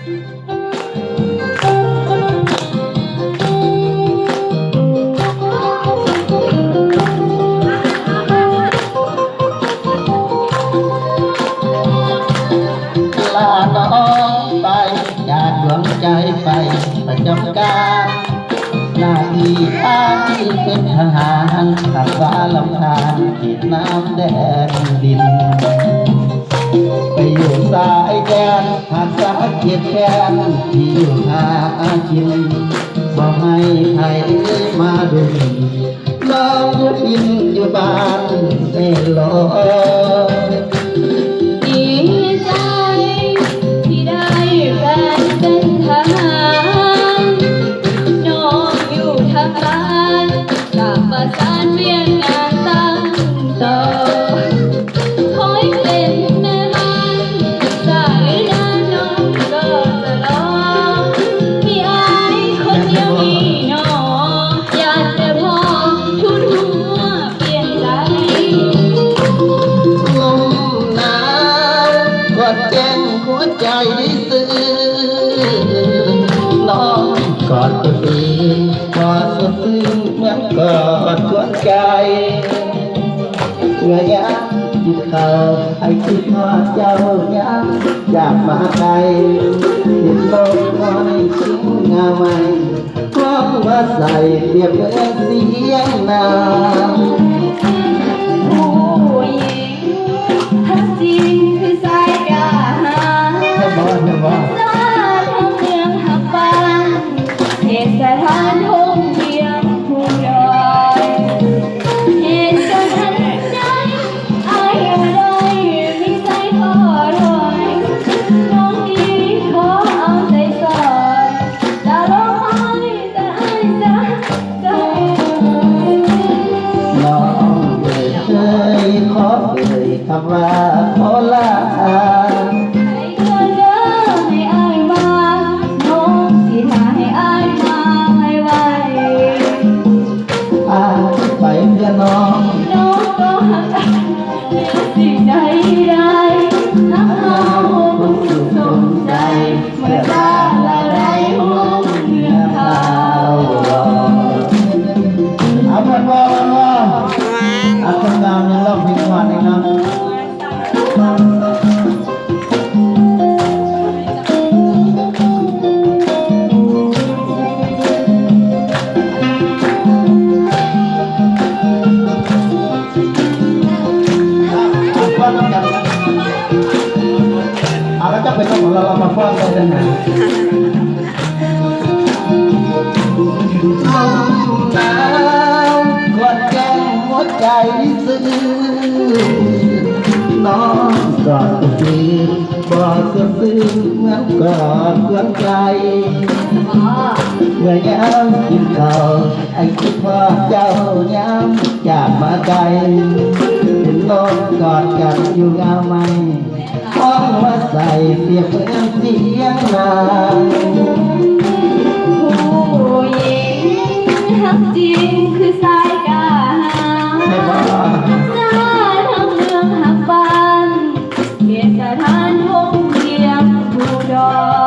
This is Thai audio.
ลาน้องไปจากดวงใจไปประจำการหน้าที่อาที่เป็นทหารขับฟ้าลำธารขีดน้ำแดนดินไปอยู่สายแดนหาสาเกียรติแค้นที่อยู่หากินบอกให้ใครมาดูลองอยู่กินอยู่บ้านได้ลอย ดีใจที่ได้แฟนเป็นทหารน้องอยู่ทางบ้านกับประสานเวียนงานตั้งต่อคอยเป็นแม่บ้านสายงานน้องก็จะรอมีอายคนเดียวมีน้องอยากแต่พอทุนหัวเปลี่ยนใจ ลมหนาวกอดแจ้งหัวใจซื่อน้องกอดตัวเองกอดสะตื้นเหมือนกอดชวนใจเมื่อยามจิตเขาให้คิดว่าเจ้ายามอยากมาไกลเห็นโลกน้อยชิ้นงาใหม่คล้องว่าใส่เปรียบเหมือนเสียงนา ผู้หญิงทั้งจริงคือสายกาหา จะบอก สาทั้งเมืองหักปานเทศทานทงเทียมผู้ดอยเหตุเกิดทันใดอายอะไรมีใจทอถอยน้องนี้ขอเอาใจใส่ตาร้องไห้แต่อายจะใจ น้องเคยขอเอ่ยคำว่าขอลา ให้เธอเดินให้อายมาน้องสิท่าให้อายมาให้ไว ไปเพื่อน้อง น้องก็หักกันเหนือสิ่งใดได้ทั้งเอาผู้สมใจเมื่อตาละไรห้องเมืองเขา เอาเพื่อนว่าเอาคนงามยังร้องเพลงหวานอีกนะเอาแล้วจะเป็นของเรามาฟ้อนกันเลยนะลมหนาวกอดแก้มหัวใจซื่อน้องกอดตัวเองบอกซื่อเหมือนกอดเพื่อนใจเมื่อยามกินข้าวไอ้คิดว่าเจ้ายามจากมาไกลเห็นโลกกอดกันอยู่เงาไม่ห้องว่าใส่เปรียบเหมือนเสียงนาง ผู้หญิงหักจริงคือสายกาหา ไม่ว่า สาทั้งเมืองหักปานเขตสถานท่องเที่ยวผู้ดอย